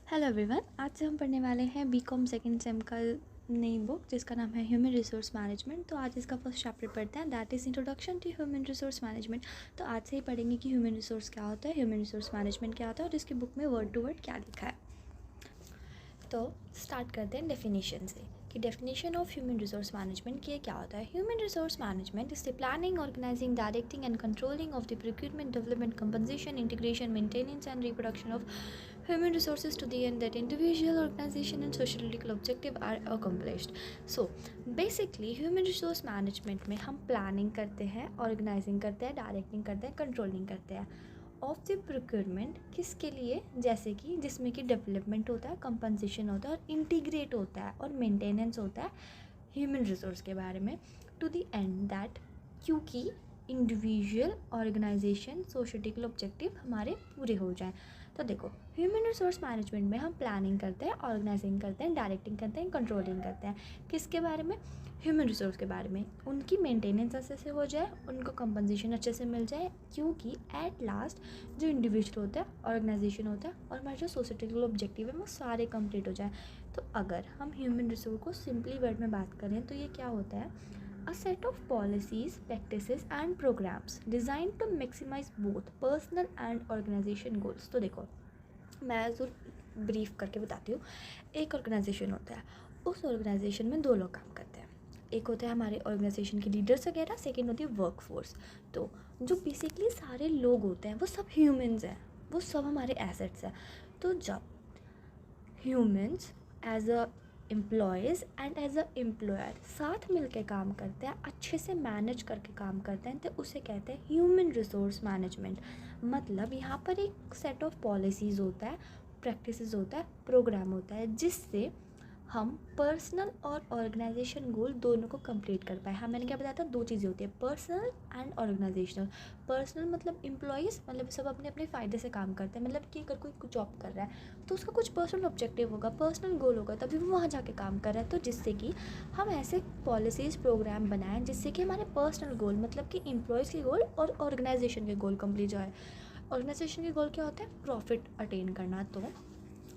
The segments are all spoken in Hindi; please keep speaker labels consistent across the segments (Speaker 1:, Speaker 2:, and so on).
Speaker 1: हेलो एवरीवन, आज से हम पढ़ने वाले हैं बीकॉम सेकंड सेम का नई बुक जिसका नाम है ह्यूमन रिसोर्स मैनेजमेंट। तो आज इसका फर्स्ट चैप्टर पढ़ते हैं, that is introduction to human resource management. तो आज से ही पढ़ेंगे कि ह्यूमन रिसोर्स क्या होता है, ह्यूमन रिसोर्स मैनेजमेंट क्या होता है और इसकी बुक में वर्ड टू वर्ड क्या लिखा है। तो स्टार्ट करते हैं डेफिनेशन से कि definition of human resource management की क्या होता है। Human resource management is the planning, organising, directing and controlling of the procurement, development, compensation, integration, maintenance and reproduction of human resources to the end that individual, organization and sociological objective are accomplished. So basically human resource management में हम प्लानिंग करते हैं, ऑर्गेनाइजिंग करते हैं, डायरेक्टिंग करते हैं, कंट्रोलिंग करते हैं ऑफ द प्रोक्योरमेंट। किसके लिए? जैसे कि जिसमें कि डेवलपमेंट होता है, कंपनसेशन होता है और इंटीग्रेट होता है और मेंटेनेंस होता है ह्यूमन रिसोर्स के बारे में, टू द एंड दैट क्योंकि इंडिविजुअल, ऑर्गेनाइजेशन, सोसाइटिकल ऑब्जेक्टिव हमारे पूरे हो जाएं। तो देखो, ह्यूमन रिसोर्स मैनेजमेंट में हम प्लानिंग करते हैं, ऑर्गेनाइजिंग करते हैं, डायरेक्टिंग करते हैं, कंट्रोलिंग करते हैं। किसके बारे में? ह्यूमन रिसोर्स के बारे में। उनकी मेंटेनेंस अच्छे से हो जाए, उनको कंपनसेशन अच्छे से मिल जाए, क्योंकि एट लास्ट जो इंडिविजुअल होता है, ऑर्गेनाइजेशन होता है और हमारे जो सोसाइटिकल ऑब्जेक्टिव है वो सारे कंप्लीट हो जाए। तो अगर हम ह्यूमन रिसोर्स को सिंपली वर्ड में बात करें तो ये क्या होता है? A set of policies, practices and programs designed to maximize both personal and organization goals। तो देखो, मैं जो ब्रीफ करके बताती हूँ। एक ऑर्गेनाइजेशन होता है, उस ऑर्गेनाइजेशन में दो लोग काम करते हैं। एक होता है हमारे ऑर्गेनाइजेशन के लीडर्स वगैरह, सेकेंड होती है वर्क फोर्स। तो जो बेसिकली सारे लोग होते हैं वो सब ह्यूमंस हैं, वो सब हमारे एसेट्स हैं। तो जब humans as a employees and as a employer साथ मिल के काम करते हैं, अच्छे से मैनेज करके काम करते हैं, तो उसे कहते हैं ह्यूमन रिसोर्स मैनेजमेंट। मतलब यहाँ पर एक सेट ऑफ पॉलिसीज़ होता है, प्रैक्टिसेस होता है, प्रोग्राम होता है, जिससे हम पर्सनल और ऑर्गेनाइजेशन गोल दोनों को कंप्लीट कर पाए। हाँ, मैंने क्या बताया था, दो चीज़ें होती है, पर्सनल एंड ऑर्गेनाइजेशनल। पर्सनल मतलब एम्प्लॉयज़, मतलब सब अपने अपने फ़ायदे से काम करते हैं। मतलब कि अगर कोई जॉब कर रहा है तो उसका कुछ पर्सनल ऑब्जेक्टिव होगा, पर्सनल गोल होगा, तभी वो वहाँ जाके काम कर रहा है। तो जिससे कि हम ऐसे पॉलिसीज़, प्रोग्राम बनाएं जिससे कि हमारे पर्सनल गोल मतलब कि एम्प्लॉयज़ के गोल और ऑर्गेनाइजेशन के गोल कंप्लीट जाए। ऑर्गेनाइजेशन के गोल क्या होता है? प्रॉफिट अटेन करना। तो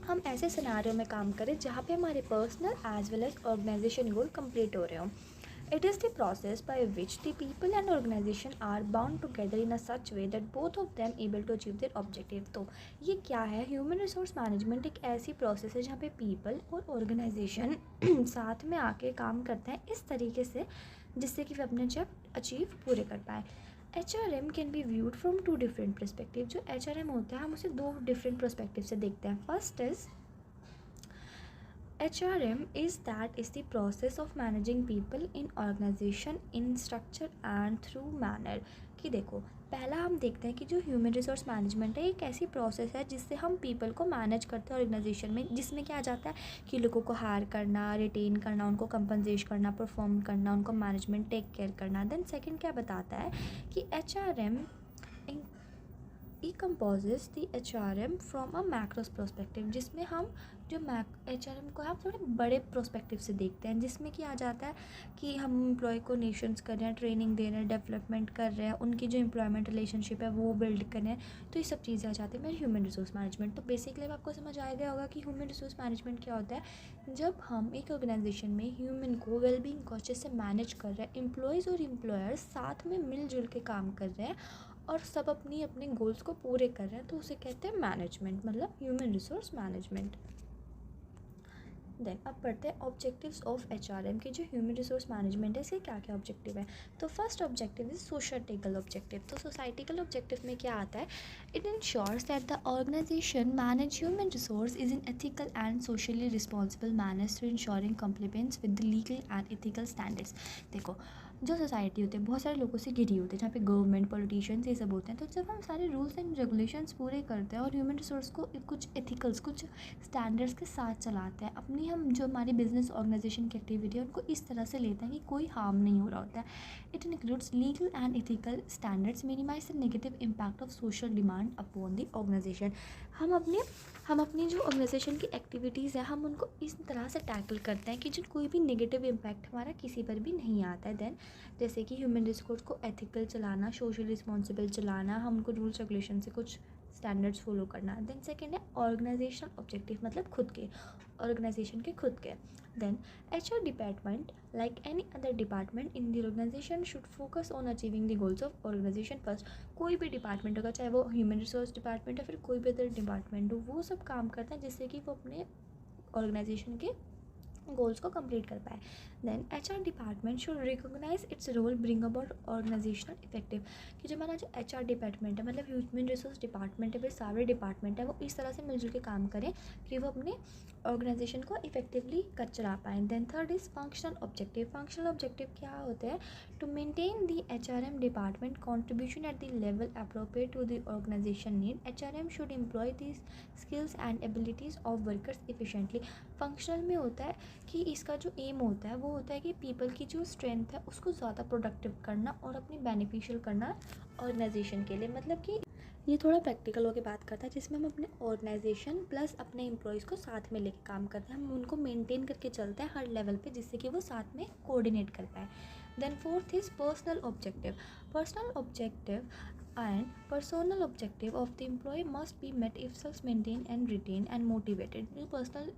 Speaker 1: हम ऐसे सिनारियो में काम करें जहाँ पे हमारे personal as well as organization goal complete हो रहे हों। It is the process by which the people and organization are bound together in a such way that both of them able to achieve their objective। तो ये क्या है? ह्यूमन रिसोर्स मैनेजमेंट एक ऐसी प्रोसेस है जहाँ पे पीपल और ऑर्गेनाइजेशन साथ में आके काम करते हैं इस तरीके से जिससे कि वे अपने ऑब्जेक्टिव अचीव पूरे कर पाए। HRM can be viewed from two different perspective. जो HRM होता है हम उसे दो डिफरेंट परस्पेक्टिव से देखते हैं। First is HRM is the process of managing people in organization in structure and through manner। कि देखो, पहला हम देखते हैं कि जो ह्यूमन रिसोर्स मैनेजमेंट है एक ऐसी प्रोसेस है जिससे हम पीपल को मैनेज करते हैं ऑर्गेनाइजेशन में, जिसमें क्या आ जाता है कि लोगों को हायर करना, रिटेन करना, उनको कंपनसेट करना, परफॉर्म करना, उनको मैनेजमेंट टेक केयर करना। देन सेकंड क्या बताता है कि HRM composes the HRM from a macros perspective, जिसमें हम जो HRM को हम थोड़े बड़े प्रोस्पेक्टिव से देखते हैं, जिसमें कि आ जाता है कि हम एम्प्लॉय को नेशंस कर रहे हैं, ट्रेनिंग दे रहे हैं, डेवलपमेंट कर रहे हैं, उनकी जो एम्प्लॉयमेंट रिलेशनशिप है वो बिल्ड कर रहे हैं। तो ये सब चीज़ें आ जाती है मेरे ह्यूमन रिसोर्स मैनेजमेंट। तो बेसिकली अब आपको समझ आ गया होगा कि ह्यूमन रिसोर्स मैनेजमेंट क्या होता है। जब हम एक ऑर्गेनाइजेशन में ह्यूमन को वेलबींग को अच्छे से मैनेज कर रहे हैं, एम्प्लॉयज़ और एम्प्लॉयर्स साथ में मिलजुल के काम कर रहे हैं और सब अपनी अपने गोल्स को पूरे कर रहे हैं, तो उसे कहते हैं मैनेजमेंट, मतलब ह्यूमन रिसोर्स मैनेजमेंट। देन अब पढ़ते हैं ऑब्जेक्टिव्स ऑफ HRM के। जो ह्यूमन रिसोर्स मैनेजमेंट है इसके क्या क्या ऑब्जेक्टिव है। तो first objective is societal objective. तो सोसाइटिकल ऑब्जेक्टिव में क्या आता है? It ensures that the organisation manage human resource is in ethical and socially responsible manners through ensuring compliments with the legal and ethical standards. देखो, जो सोसाइटी होती है बहुत सारे लोगों से घिरी होती है, जहाँ पे गवर्नमेंट, पॉलिटिशियंस ये सब होते हैं। तो जब हम सारे रूल्स एंड रेगुलेशंस पूरे करते हैं और ह्यूमन रिसोर्स को कुछ एथिकल्स, कुछ स्टैंडर्ड्स के साथ चलाते हैं, अपनी हम जो हमारी बिजनेस ऑर्गेनाइजेशन की एक्टिविटी है उनको इस तरह से लेते हैं कि कोई हार्म नहीं हो रहा होता है। It includes legal and ethical standards minimise the negative impact of social demand upon the organisation. हम अपनी जो ऑर्गेनाइजेशन की एक्टिविटीज़ हैं हम उनको इस तरह से टैकल करते हैं कि जो कोई भी नेगेटिव इम्पैक्ट हमारा किसी पर भी नहीं आता है। देन जैसे कि ह्यूमन रिसोर्स को एथिकल चलाना, सोशल रिस्पॉन्सिबल चलाना, हम उनको रूल्स रेगुलेशन से कुछ स्टैंडर्ड्स फॉलो करना। देन सेकेंड है ऑर्गेनाइजेशनल ऑब्जेक्टिव, मतलब खुद के ऑर्गेनाइजेशन के खुद के। Then HR department like any other department in the organisation should focus on achieving the goals of organisation first. कोई भी डिपार्टमेंट होगा, चाहे वो ह्यूमन रिसोर्स डिपार्टमेंट है फिर कोई भी अदर डिपार्टमेंट हो, वो सब काम करता है जिससे कि वो अपने ऑर्गेनाइजेशन के गोल्स को कंप्लीट कर पाए। Then HR department should recognise its role bring about organisational effective, कि जो हमारा जो HR डिपार्टमेंट है मतलब ह्यूमन रिसोर्स डिपार्टमेंट है, फिर सारे डिपार्टमेंट है, वो इस तरह से मिलजुल के काम करें कि वो अपने ऑर्गेनाइजेशन को इफेक्टिवली कर चला पाएँ। Then third is functional objective. Functional objective क्या होते हैं? To maintain the HRM department contribution at the level appropriate to the organisation need. HRM should employ the skills and abilities of workers efficiently. Functional में होता है कि इसका जो एम होता है वो होता है कि पीपल की जो स्ट्रेंथ है उसको ज़्यादा प्रोडक्टिव करना और अपनी बेनिफिशियल करना ऑर्गेनाइजेशन के लिए। मतलब कि ये थोड़ा प्रैक्टिकल होकर बात करता है जिसमें हम अपने ऑर्गेनाइजेशन प्लस अपने एम्प्लॉयज़ को साथ में लेके काम करते हैं, हम उनको मेंटेन करके चलते हैं हर लेवल पे जिससे कि वो साथ में कोऑर्डिनेट कर पाए। Then fourth is personal objective. Personal objective and personal objective of the employee must be met if self maintained and retained and motivated। जो पर्सनल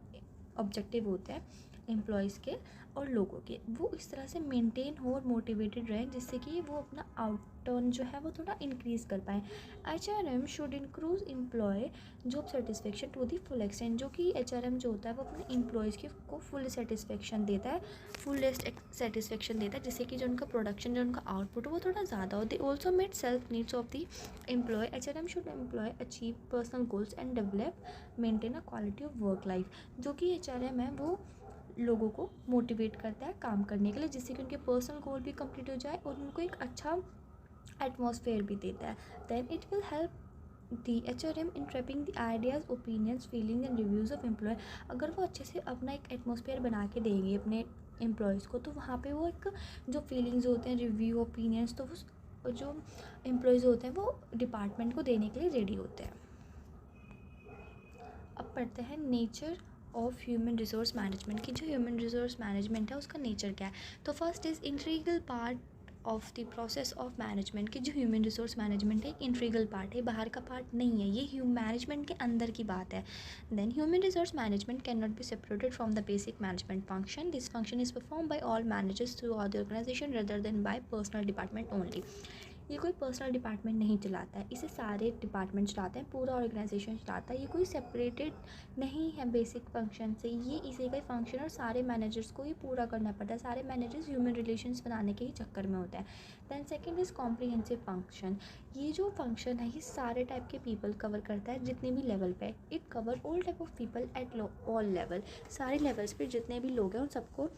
Speaker 1: ऑब्जेक्टिव होते हैं एम्प्लॉयज़ के और लोगों के, वो इस तरह से मेंटेन हो और मोटिवेटेड रहें जिससे कि वो अपना आउटटर्न जो है वो थोड़ा इंक्रीज़ कर पाएँ। HRM should increase employ job satisfaction to the full extent, जो कि HRM जो होता है वो अपने एम्प्लॉयज़ को फुल सेटिस्फेक्शन देता है, फुलेस्ट सेटिस्फेक्शन देता है जिससे कि जो उनका प्रोडक्शन जो उनका आउटपुट है वो थोड़ा ज़्यादा हो। They also met self needs of the employ. HRM should employ achieve personal goals and develop maintain a quality of work life, जो कि HRM है वो लोगों को मोटिवेट करता है काम करने के लिए जिससे कि उनके पर्सनल गोल भी कंप्लीट हो जाए और उनको एक अच्छा एटमॉस्फेयर भी देता है। Then it will help the HRM in trapping the ideas opinions feeling and reviews of employ. अगर वो अच्छे से अपना एक एटमॉस्फेयर बना के देंगे अपने एम्प्लॉयज़ को तो वहाँ पे वो एक जो फीलिंग्स होते हैं रिव्यू ओपिनियंस तो वो जो एम्प्लॉयज़ होते हैं वो डिपार्टमेंट को देने के लिए रेडी होते हैं। अब पढ़ते हैं nature of human resource management, की जो ह्यूमन रिसोर्स मैनेजमेंट है उसका नेचर क्या है। तो first is integral part of the process of management, की जो ह्यूमन रिसोर्स मैनेजमेंट है एक इंट्रीगल पार्ट है, बाहर का पार्ट नहीं है, ये मैनेजमेंट के अंदर की बात है। Then human resource management can not be separated from the basic management function. This function is perform by all managers throughout the organisation rather than by personal department only. ये कोई पर्सनल डिपार्टमेंट नहीं चलाता है, इसे सारे डिपार्टमेंट चलाते हैं, पूरा ऑर्गेनाइजेशन चलाता है। ये कोई सेपरेटेड नहीं है बेसिक फंक्शन से, ये इसी का फंक्शन और सारे मैनेजर्स को ये पूरा करना पड़ता है। सारे मैनेजर्स ह्यूमन रिलेशंस बनाने के ही चक्कर में होता है। Then second is comprehensive function. ये जो फंक्शन है ये सारे टाइप के पीपल कवर करता है जितने भी लेवल पे। It cover all type of people at all level, सारे लेवल्स पे जितने भी लोग हैं उन सबको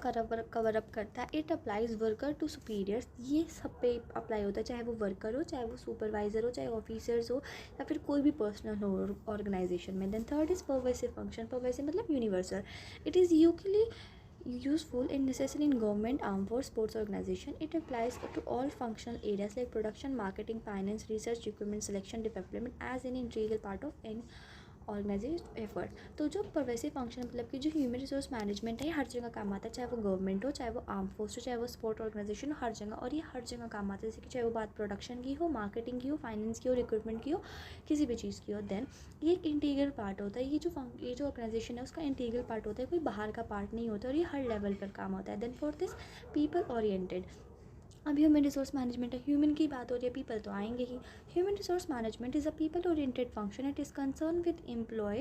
Speaker 1: कवर अप करता है। It applies worker to superiors, ये सब पे अप्लाई होता है, चाहे वो वर्कर हो, चाहे वो सुपरवाइज़र हो, चाहे ऑफिसर्स हो या फिर कोई भी पर्सनल हो ऑर्गेनाइजेशन में। Then third is pervasive function. Pervasive मतलब universal. It is usually useful and necessary in government, armed force, sports organization. It applies to all functional areas like production, marketing, finance, research, recruitment, selection, development as an integral part of any organised effort. तो जो परवेसिव फंक्शन मतलब कि जो ह्यूमन रिसोर्स मैनेजमेंट है हर जगह काम आता है, चाहे वो गवर्नमेंट हो, चाहे वो आर्म फोर्स हो, चाहे वो स्पोर्ट ऑर्गेनाइजेशन हो, हर जगह। और ये हर जगह काम आता है, जैसे कि चाहे वो बात प्रोडक्शन की हो, मार्केटिंग की हो, फाइनेंस की हो, रिक्रूटमेंट की हो, किसी भी चीज़ की हो। देन ये एक इंटीग्रल पार्ट होता है, ये जो ऑर्गेनाइजेशन है उसका इंटीग्रल पार्ट होता है, कोई बाहर का पार्ट नहीं होता और ये हर लेवल पर काम होता है। Then fourth is people oriented. अब ह्यूमन रिसोर्स मैनेजमेंट है, ह्यूमन की बात हो रही है, पीपल तो आएंगे ही। Human resource management is a people oriented function. It is concern with employ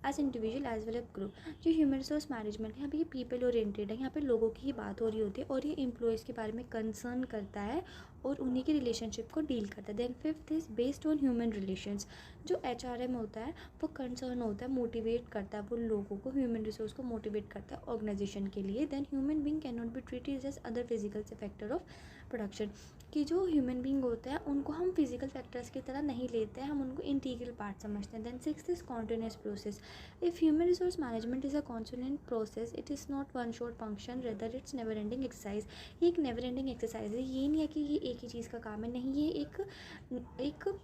Speaker 1: as individual as well as group. जो ह्यूमन रिसोर्स मैनेजमेंट है यहाँ पे ये पीपल ओरिएंटेड है, यहाँ पे लोगों की ही बात हो रही होती है और ये एम्प्लॉयज़ के बारे में कंसर्न करता है और उन्हीं की रिलेशनशिप को डील करता है। Then fifth is based on human relations. जो HRM होता है वो कंसर्न होता है, मोटिवेट करता है, वो लोगों को ह्यूमन रिसोर्स को मोटिवेट करता है ऑर्गेनाइजेशन के लिए। Then human being can not be treated as other physical factor of production, कि जो ह्यूमन बींग होते हैं उनको हम फिजिकल फैक्टर्स की तरह नहीं लेते हैं, हम उनको इंटीग्रल पार्ट समझते हैं। Then sixth is continuous process. If human resource management is a continuous process, it is not one shot function, rather it's never ending exercise. ये एक नेवर एंडिंग एक्सरसाइज है, ये नहीं है कि ये एक ही चीज़ का काम है, नहीं, ये एक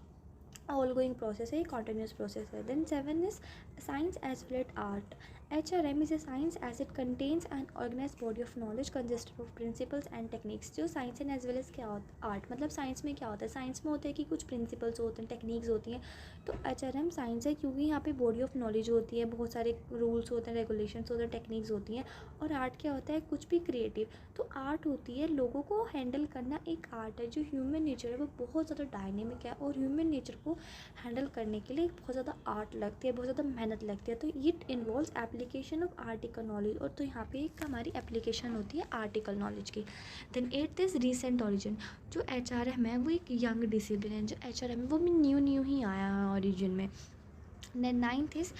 Speaker 1: ऑल गोइंग प्रोसेस है, कॉन्टिन्यूस प्रोसेस है। Then seven is science as well as art HRM is a science as it contains an organized body of knowledge consisting of principles and techniques. जो science and as well as क्या होता है आर्ट, मतलब साइंस में क्या होता है, साइंस में होता है कि कुछ प्रिंसिपल्स होते हैं, टेक्निक्स होती हैं, तो HRM साइंस है क्योंकि यहाँ पे बॉडी ऑफ नॉलेज होती है, बहुत सारे रूल्स होते हैं, रेगुलेशंस होते हैं, टेक्निक्स होती हैं। और आर्ट क्या होता है, कुछ भी क्रिएटिव। तो आर्ट होती है लोगों को हैंडल करना, एक आर्ट है। जो ह्यूमन नेचर है वो बहुत ज़्यादा डायनेमिक है और ह्यूमन नेचर को हैंडल करने के लिए बहुत ज़्यादा आर्ट लगती है, बहुत ज़्यादा मेहनत लगती है। तो it involves application of article knowledge, और तो यहाँ पे एक हमारी एप्लीकेशन होती है आर्टिकल नॉलेज की। Then 8th is recent origin. जो HRM है वो एक यंग डिसिप्लिन है। जो HRM है वो भी न्यू ही आया है ऑरिजिन में। देन 9th इज़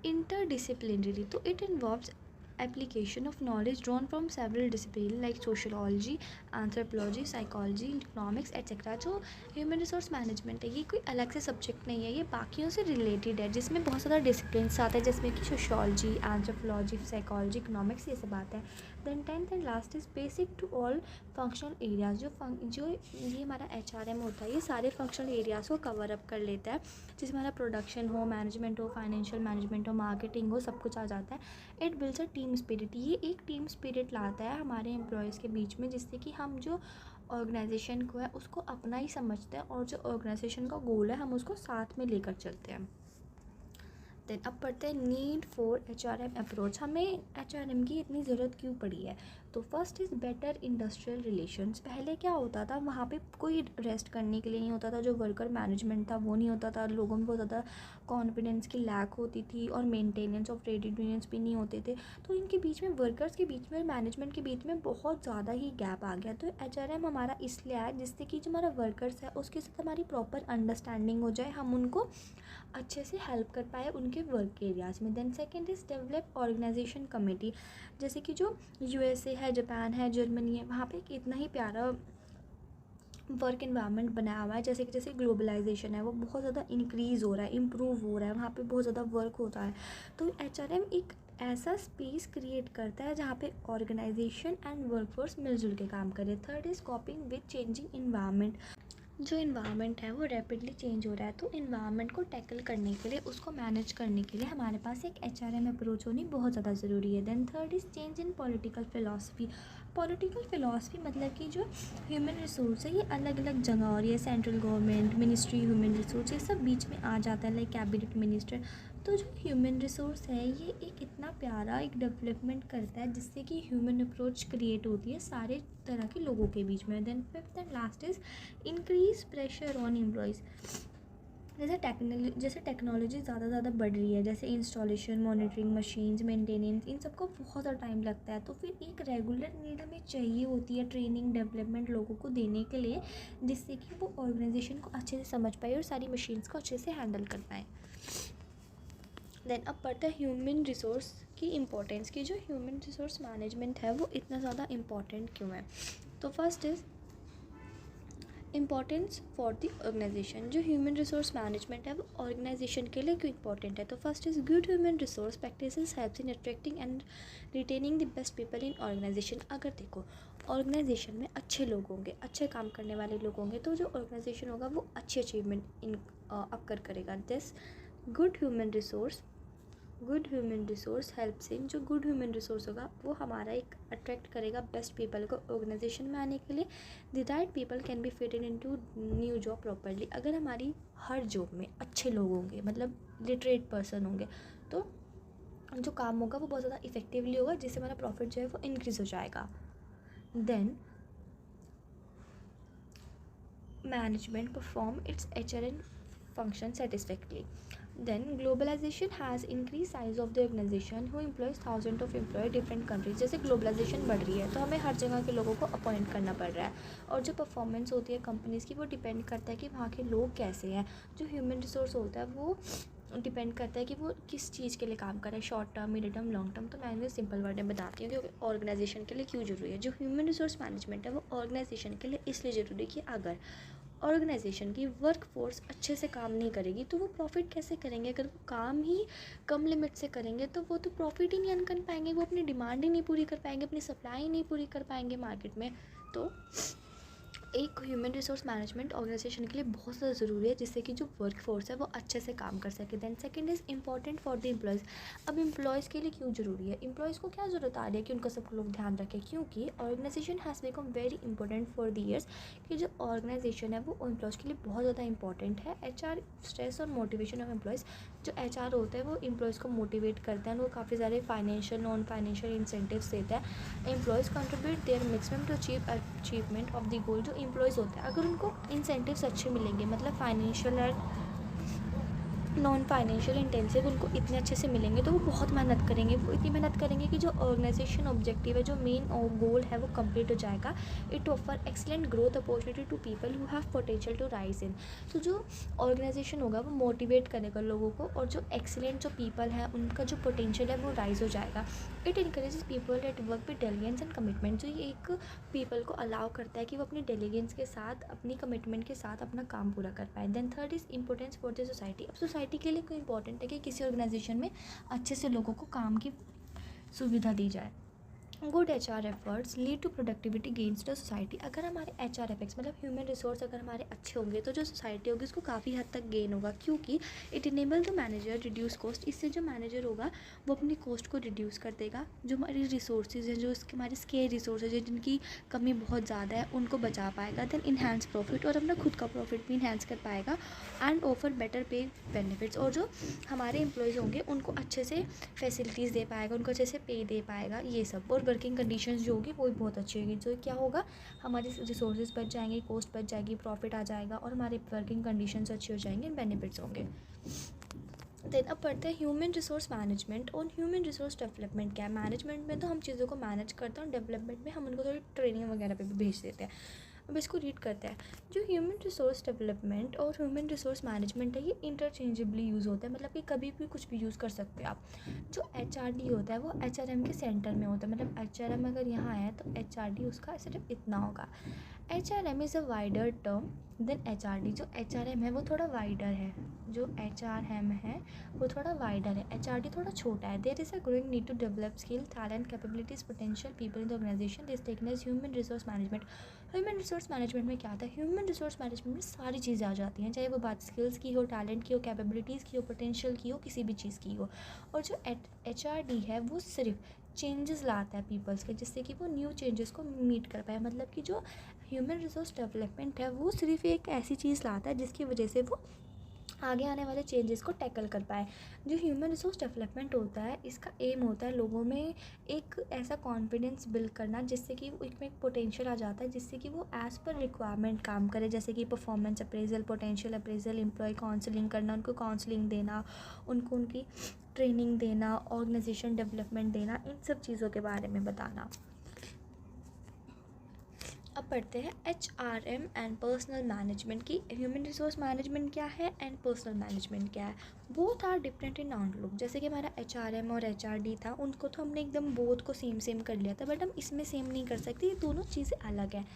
Speaker 1: interdisciplinary, तो it involves application of knowledge drawn from several disciplines like sociology, anthropology, psychology, economics etc. जो ह्यूमन रिसोर्स मैनेजमेंट है ये कोई अलग से सब्जेक्ट नहीं है, ये बाकियों से रिलेटेड है, जिसमें बहुत ज़्यादा डिसिप्लिन्स आता है, जिसमें कि सोशोलॉजी, एंथ्रोपोलॉजी, साइकोलॉजी, इकोनॉमिक्स ये सब आता है। Then 10th and last is basic to all functional areas. जो ये हमारा HRM होता है ये सारे फंक्शनल एरियाज़ को कवर अप कर लेता है, जिसमें हमारा प्रोडक्शन हो, मैनेजमेंट हो, फाइनेंशियल मैनेजमेंट हो, मार्केटिंग हो, सब कुछ आ जाता है। It builds a team spirit, ये एक टीम स्पिरिट लाता है हमारे एम्प्लॉयज़ के बीच में, जिससे कि हम जो ऑर्गेनाइजेशन को है उसको अपना ही समझते हैं और जो ऑर्गेनाइजेशन का गोल है हम उसको साथ में लेकर चलते हैं। देन अब पढ़ते हैं नीड फॉर HRM अप्रोच। हमें HRM की इतनी ज़रूरत क्यों पड़ी है। तो first is better industrial relations. पहले क्या होता था, वहाँ पे कोई रेस्ट करने के लिए नहीं होता था, जो वर्कर मैनेजमेंट था वो नहीं होता था, लोगों में बहुत ज़्यादा कॉन्फिडेंस की लैक होती थी और मेंटेनेंस ऑफ ट्रेड यूनियंस भी नहीं होते थे। तो इनके बीच में, वर्कर्स के बीच में और मैनेजमेंट के बीच में बहुत ज़्यादा ही गैप आ गया। तो HRM हमारा इसलिए आया जिससे कि जो हमारा वर्कर्स है उसके साथ हमारी प्रॉपर अंडरस्टैंडिंग हो जाए, हम उनको अच्छे से हेल्प कर पाए उनके वर्क एरियाज़ में। Then second is develop organisation committee. जैसे कि जो USA है, जापान है, जर्मनी है, वहाँ पे एक इतना ही प्यारा वर्क इन्वायरमेंट बनाया हुआ है। जैसे ग्लोबलाइजेशन है वो बहुत ज़्यादा इंक्रीज़ हो रहा है, इम्प्रूव हो रहा है, वहाँ पे बहुत ज़्यादा वर्क होता है। तो HRM एक ऐसा स्पेस क्रिएट करता है जहाँ पे ऑर्गेनाइजेशन एंड वर्कफोर्स मिलजुल के काम करे। Third is कॉपिंग with changing environment. जो इन्वायरमेंट है वो रैपिडली चेंज हो रहा है, तो इन्वायरमेंट को टैकल करने के लिए, उसको मैनेज करने के लिए हमारे पास एक HRM अप्रोच होनी बहुत ज़्यादा ज़रूरी है। Then third is change in political philosophy. Political philosophy मतलब कि जो ह्यूमन रिसोर्स है ये अलग अलग जगह हो रही है, central government, ministry human resource, ये सब बीच में आ जाता है, लाइक कैबिनेट मिनिस्टर। तो जो ह्यूमन रिसोर्स है ये एक इतना प्यारा एक डेवलपमेंट करता है जिससे कि ह्यूमन अप्रोच क्रिएट होती है सारे तरह के लोगों के बीच में। Then fifth and last is increase pressure on employees. जैसे टेक्नोलॉजी ज़्यादा बढ़ रही है, जैसे इंस्टॉलेशन, मॉनिटरिंग, मशीन्स, मेंटेनेंस, इन सबको बहुत ज़्यादा टाइम लगता है। तो फिर एक रेगुलर नीड हमें चाहिए होती है ट्रेनिंग, डेवलपमेंट लोगों को देने के लिए, जिससे कि वो ऑर्गेनाइजेशन को अच्छे से समझ पाए और सारी मशीन्स को अच्छे से हैंडल कर पाए। देन अब पढ़ते हैं ह्यूमन रिसोर्स की इम्पोर्टेंस की। जो ह्यूमन रिसोर्स मैनेजमेंट है वो इतना ज़्यादा इम्पॉर्टेंट क्यों है। तो first is importance for the organisation. जो ह्यूमन रिसोर्स मैनेजमेंट है वो ऑर्गेनाइजेशन के लिए क्यों इंपॉर्टेंट है। तो first is good human resource practices helps in attracting and retaining the best people in organisation. अगर देखो ऑर्गेनाइजेशन में अच्छे लोग होंगे, अच्छे काम करने वाले लोग होंगे, तो जो ऑर्गेनाइजेशन होगा वो अच्छी अचीवमेंट इन अक्कर करेगा। This good human resource helps in, जो गुड ह्यूमन रिसोर्स होगा वो हमारा एक अट्रैक्ट करेगा बेस्ट पीपल को ऑर्गेनाइजेशन में आने के लिए। The right people can be fitted into new job properly. अगर हमारी हर जॉब में अच्छे लोग होंगे, मतलब लिटरेट पर्सन होंगे, तो जो काम होगा वो बहुत ज़्यादा इफेक्टिवली होगा, जिससे हमारा प्रॉफिट जो है वो इंक्रीज़ हो जाएगा। Then management perform its HRM function satisfactorily. Then globalization has increased size of the organization who employs thousands of employees different countries. जैसे ग्लोबलाइजेशन बढ़ रही है तो हमें हर जगह के लोगों को अपॉइंट करना पड़ रहा है, और जो परफॉर्मेंस होती है कंपनीज़ की वो डिपेंड करता है कि वहाँ के लोग कैसे हैं। जो ह्यूमन रिसोर्स होता है वो डिपेंड करता है कि वो किस चीज़ के लिए काम कर रहे हैं, short term, medium term, long term. तो मैं इन्हें सिंपल वर्ड में बताती हूँ कि ऑर्गेनाइजेशन के लिए क्यों ज़रूरी है। जो ह्यूमन रिसोर्स मैनेजमेंट है वो ऑर्गेनाइजेशन के लिए इसलिए ज़रूरी है कि अगर ऑर्गेनाइजेशन की वर्क फोर्स अच्छे से काम नहीं करेगी तो वो प्रॉफिट कैसे करेंगे। अगर वो काम ही कम लिमिट से करेंगे तो वो तो प्रॉफिट ही नहीं अर्न कर पाएंगे, वो अपनी डिमांड ही नहीं पूरी कर पाएंगे, अपनी सप्लाई नहीं पूरी कर पाएंगे मार्केट में। तो एक ह्यूमन रिसोर्स मैनेजमेंट ऑर्गेनाइजेशन के लिए बहुत ज़्यादा ज़रूरी है, जिससे कि जो वर्क फोर्स है वो अच्छे से काम कर सके। Then second is important for the employees. अब एम्प्लॉयज़ के लिए क्यों ज़रूरी है, एम्प्लॉयज़ को क्या ज़रूरत आ रही है कि उनका सब लोग ध्यान रखें, क्योंकि organisation has become very important for the years. कि जो ऑर्गेनाइजेशन है वो एम्प्लॉयज़ के लिए बहुत ज़्यादा इंपॉर्टेंट है। HR स्ट्रेस और मोटिवेशन ऑफ एम्प्लॉयज़। जो HR होता है वो एम्प्लॉयज़ को मोटिवेट करता है, वो काफ़ी सारे फाइनेंशियल नॉन फाइनेंशियल इंसेंटिव्स देता है। Employees contribute their maximum to achievement of the goal. जो एम्प्लॉयज़ होते हैं अगर उनको इंसेंटिव्स अच्छे मिलेंगे, मतलब फाइनेंशियल और नॉन फाइनेंशियल इंटेंसिव उनको इतने अच्छे से मिलेंगे, तो वो बहुत मेहनत करेंगे। वो इतनी मेहनत करेंगे कि जो ऑर्गेनाइजेशन ऑब्जेक्टिव है, जो मेन गोल है, वो कंप्लीट हो जाएगा। It offer excellent growth opportunity to people who have potential to rise in. तो जो ऑर्गेनाइजेशन होगा वो मोटिवेट करेगा लोगों को, और जो एक्सीलेंट जो पीपल है उनका जो पोटेंशियल है वो राइज हो जाएगा। It encourages people at work with diligence and commitment. जो ये एक पीपल को अलाउ करता है कि वो अपनी डेलीगेंस के साथ, अपनी कमिटमेंट के साथ अपना काम पूरा कर पाए। Then third is importance for the society. अब सोसाइटी के लिए कोई इंपॉर्टेंट है कि किसी ऑर्गेनाइजेशन में अच्छे से लोगों को काम की सुविधा दी जाए। Good HR efforts lead to productivity gains to society. अगर हमारे HR एफेक्ट्स मतलब ह्यूमन रिसोर्स अगर हमारे अच्छे होंगे तो जो सोसाइटी होगी उसको काफ़ी हद तक गेन होगा, क्योंकि it enable the manager reduce cost. इससे जो मैनेजर होगा वो अपनी कॉस्ट को रिड्यूस कर देगा। जो हमारी रिसोर्सेज हैं, जो इसके हमारे स्केयर रिसोर्सेज हैं जिनकी कमी बहुत ज़्यादा है, उनको बचा पाएगा। देन इन्हांस प्रॉफिट, और अपना खुद का प्रॉफिट भी इन्हांस कर पाएगा। एंड ऑफर बेटर पे बेनिफिट्स, और जो हमारे एम्प्लॉयज़ होंगे उनको अच्छे से फैसिलिटीज़ दे पाएगा, उनको अच्छे से पे दे पाएगा, ये सब। और वर्किंग कंडीशंस जो होगी वो भी बहुत अच्छी होगी। जो क्या होगा, हमारे रिसोर्सेज बच जाएंगे, कॉस्ट बच जाएगी, प्रॉफिट आ जाएगा, और हमारे वर्किंग कंडीशंस अच्छी हो जाएंगे, बेनिफिट्स होंगे। देन अब पढ़ते हैं ह्यूमन रिसोर्स मैनेजमेंट और ह्यूमन रिसोर्स डेवलपमेंट क्या है। मैनेजमेंट में तो हम चीज़ों को मैनेज करते हैं, और डेवलपमेंट में हम उनको थोड़ी ट्रेनिंग वगैरह पे भी भेज देते हैं। अब इसको रीड करते हैं। जो ह्यूमन रिसोर्स डेवलपमेंट और ह्यूमन रिसोर्स मैनेजमेंट है, ये इंटरचेंजेबली यूज़ होता है, मतलब कि कभी भी कुछ भी यूज़ कर सकते हो आप। जो HRD होता है वो HRM के सेंटर में होता है, मतलब HRM अगर यहाँ है तो HRD उसका सिर्फ इतना होगा। HRM is a wider term than HRD। जो HRM है वो थोड़ा वाइडर है, जो HRM है वो थोड़ा वाइडर है, HRD थोड़ा छोटा है। There is a growing need to develop skill, talent, capabilities, potential people in the organisation. This taken as human resource management. Human resource management में क्या आता है, ह्यूमन रिसोर्स मैनेजमेंट में सारी चीज़ें आ जाती हैं, चाहे वो बात स्किल्स की हो, टैलेंट की हो, कैपेबिलिटीज़ की हो, पोटेंशियल की हो, किसी भी चीज़ की हो। और जो HRD है वो सिर्फ चेंजेस लाता है पीपल्स के, जिससे कि वो न्यू चेंजेस को मीट कर पाए। मतलब कि जो ह्यूमन रिसोर्स डेवलपमेंट है वो सिर्फ एक ऐसी चीज़ लाता है जिसकी वजह से वो आगे आने वाले चेंजेस को टैकल कर पाए। जो ह्यूमन रिसोर्स डेवलपमेंट होता है इसका एम होता है लोगों में एक ऐसा कॉन्फिडेंस बिल्ड करना जिससे कि उसमें एक पोटेंशियल आ जाता है, जिससे कि वो एज़ पर रिक्वायरमेंट काम करे। जैसे कि performance appraisal, potential appraisal, employ counselling करना, उनको काउंसलिंग देना, उनको उनकी ट्रेनिंग देना, ऑर्गेनाइजेशन डेवलपमेंट देना, इन सब चीज़ों के बारे में बताना। अब पढ़ते हैं HRM एंड पर्सनल मैनेजमेंट की। ह्यूमन रिसोर्स मैनेजमेंट क्या है एंड पर्सनल मैनेजमेंट क्या है। Both are different in outlook. जैसे कि हमारा HRM और HRD था, उनको तो हमने एकदम बोथ को सेम कर लिया था, बट हम इसमें सेम नहीं कर सकते, ये दोनों चीज़ें अलग हैं।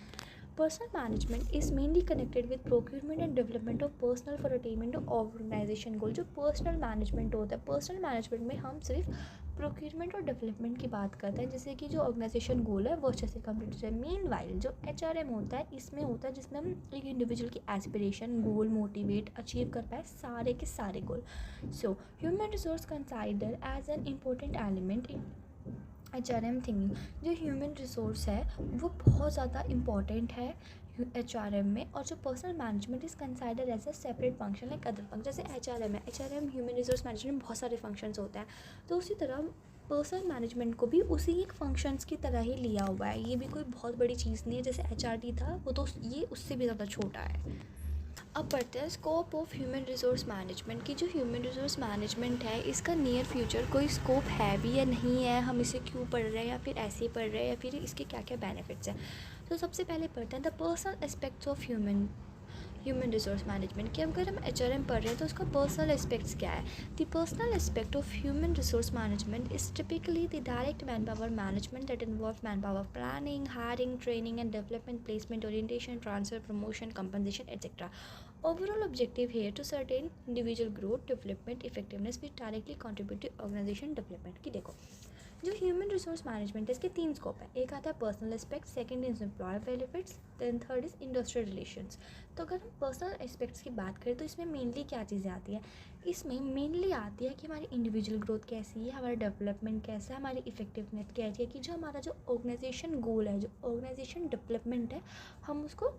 Speaker 1: Personnel management is mainly connected with procurement and development of personnel for attainment of organisation goal. जो पर्सनल मैनेजमेंट होता है, पर्सनल मैनेजमेंट में हम सिर्फ प्रोक्यूरमेंट और डेवलपमेंट की बात करते हैं, जैसे कि जो ऑर्गेनाइजेशन गोल है वो अच्छे से कंप्लीट हो जाए। मीन वाइल जो HRM होता है इसमें होता है जिसमें हम एक इंडिविजुअल की एस्पिरेशन, गोल, मोटिवेट, अचीव कर पाए सारे के सारे goal. So human resource consider as an important element in HRM thinking. जो ह्यूमन रिसोर्स है वो बहुत ज़्यादा इम्पॉर्टेंट है HRM में, और जो personal management is consider as a separate function like other function. जैसे HRM है, HRM ह्यूमन रिसोर्स मैनेजमेंट में बहुत सारे फंक्शंस होते हैं, तो उसी तरह पर्सनल मैनेजमेंट को भी उसी एक फंक्शंस की तरह ही लिया हुआ है। ये भी कोई बहुत बड़ी चीज़ नहीं है, जैसे HRD था वो तो ये उससे भी ज़्यादा छोटा है। अब पढ़ते हैं scope of human resource management की। जो ह्यूमन रिसोर्स मैनेजमेंट है इसका नियर फ्यूचर कोई स्कोप है भी या नहीं है, हम इसे क्यों पढ़ रहे हैं या फिर ऐसे ही पढ़ रहे हैं, या फिर इसके क्या क्या बेनिफिट्स हैं। तो सबसे पहले पढ़ते हैं the personal aspects of human resource management कि अगर हम HRM पढ़ रहे हैं तो उसका पर्सनल एस्पेक्ट्स क्या है। The personal aspect of human resource management is typically the direct man power management that involve man power planning, hiring, training and development, placement, orientation, transfer, promotion, compensation, etc. Overall objective here to certain individual growth, development, effectiveness which directly contribute to organization development। की देखो जो ह्यूमन रिसोर्स मैनेजमेंट है इसके 3 स्कोप है। एक आता है personal aspect, second is employer benefits, then third is industrial relations. तो अगर हम पर्सनल एस्पेक्ट्स की बात करें तो इसमें मेनली क्या चीज़ें आती हैं, इसमें मेनली आती है कि हमारी इंडिविजुअल ग्रोथ कैसी है, हमारा डेवलपमेंट कैसा है, हमारी इफेक्टिवनेस कैसी है, कि जो हमारा जो ऑर्गेनाइजेशन गोल है, जो ऑर्गेनाइजेशन डेवलपमेंट है, हम उसको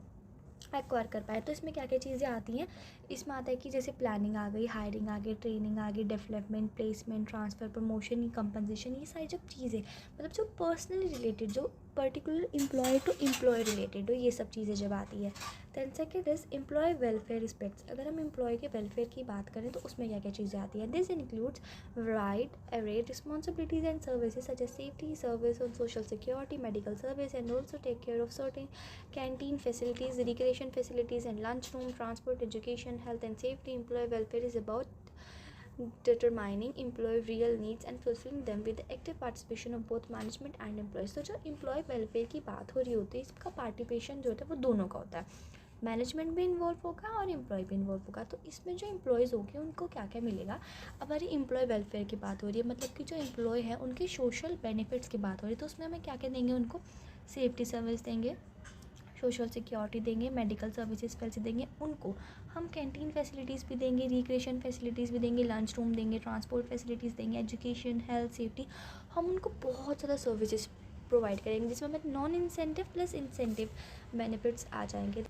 Speaker 1: एक्वायर कर पाए। तो इसमें क्या क्या चीज़ें आती हैं, इसमें आता है कि जैसे प्लानिंग आ गई, हायरिंग आ गई, ट्रेनिंग आ गई, development, placement, transfer, promotion, compensation, ये सारी जब चीज़ें मतलब जो पर्सनली रिलेटेड, जो particular employ to employ related हो, ये सब चीज़ें जब आती है। Then second is employ welfare respects. अगर हम एम्प्लॉय के वेलफेयर की बात करें तो उसमें क्या क्या चीज़ें आती हैं, this includes right, array, responsibilities and services such as safety, service on social security, medical service, and also take care of certain canteen facilities, recreation facilities, and lunchroom, transport, education, health and safety. Employee welfare is about determining employee real needs and fulfilling them with the active participation of both management and employees. तो जो employee welfare की बात हो रही होती है, इसका पार्टिसिपेशन जो होता है वो दोनों का होता है, मैनेजमेंट भी इन्वॉल्व होगा और एम्प्लॉय भी इन्वॉल्व होगा। तो इसमें जो एम्प्लॉयज़ होंगे उनको क्या क्या मिलेगा, अब हमारी एम्प्लॉय वेलफेयर की बात हो रही है, मतलब कि जो एम्प्लॉय है उनके सोशल बेनिफिट्स की बात हो रही है। तो उसमें हमें क्या क्या देंगे, उनको सेफ्टी सर्विस देंगे, सोशल सिक्योरिटी देंगे, मेडिकल सर्विसेज पैसे देंगे, उनको हम कैंटीन फैसिलिटीज़ भी देंगे, रिक्रिएशन फैसिलिटीज़ भी देंगे, लंच रूम देंगे, ट्रांसपोर्ट फैसिलिटीज़ देंगे, एजुकेशन, हेल्थ, सेफ्टी, हम उनको बहुत ज़्यादा सर्विसेज प्रोवाइड करेंगे, जिसमें हमें non incentive plus incentive benefits आ जाएंगे।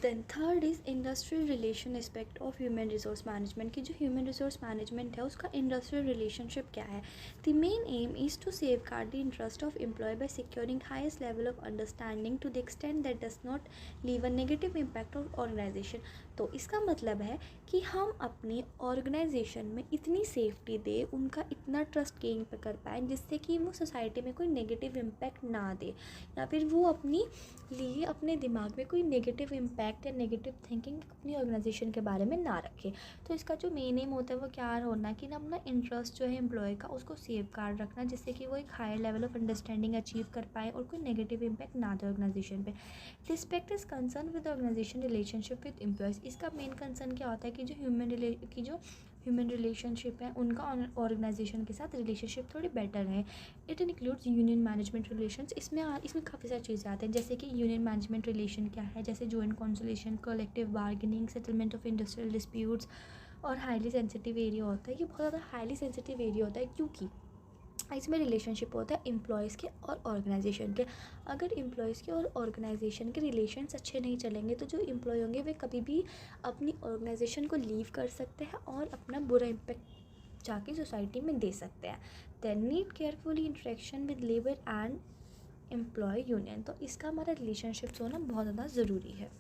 Speaker 1: Then third is industrial relation aspect of human resource management, की जो ह्यूमन रिसोर्स मैनेजमेंट है उसका इंडस्ट्रियल रिलेशनशिप क्या है। The main aim is to safeguard the interest of employ by securing highest level of understanding to the extent that does not leave a negative impact on organisation. तो इसका मतलब है कि हम अपनी ऑर्गेनाइजेशन में इतनी सेफ्टी दें, उनका इतना ट्रस्ट गेन कर पाएँ जिससे कि वो सोसाइटी में कोई नेगेटिव इम्पैक्ट ना दे, या फिर वो अपनी लिए अपने दिमाग में कोई नेगेटिव इम्पैक्ट या नेगेटिव थिंकिंग अपनी ऑर्गेनाइजेशन के बारे में ना रखे। तो इसका जो मेन एम होता है वो क्या होना कि ना अपना इंटरेस्ट जो है एम्प्लॉय का उसको सेव गार्ड रखना, जिससे कि वो एक higher level of understanding achieve कर पाए और कोई नेगेटिव इम्पैक्ट ना दे ऑर्गेनाइजेशन पे। Respect is concern with organisation relationship with employees. इसका मेन कंसर्न क्या होता है कि जो ह्यूमन रिलेशनशिप है उनका ऑर्गेनाइजेशन के साथ रिलेशनशिप थोड़ी बेटर है। It includes union management relations. इसमें काफ़ी सारी चीज़ें आती हैं, जैसे कि यूनियन मैनेजमेंट रिलेशन क्या है, जैसे joint consultation, collective bargaining, settlement of industrial disputes, और हाईली सेंसिटिव एरिया होता है। ये बहुत ज़्यादा हाईली सेंसिटिव एरिया होता है क्योंकि इसमें रिलेशनशिप होता है एम्प्लॉयज़ के और ऑर्गेनाइजेशन के। अगर एम्प्लॉयज़ के और ऑर्गेनाइजेशन के रिलेशंस अच्छे नहीं चलेंगे तो जो एम्प्लॉय होंगे वे कभी भी अपनी ऑर्गेनाइजेशन को लीव कर सकते हैं और अपना बुरा इम्पैक्ट जाके सोसाइटी में दे सकते हैं। Then need carefully interaction with labour and employ union. तो इसका हमारा रिलेशनशिप्स होना बहुत ज़्यादा ज़रूरी है।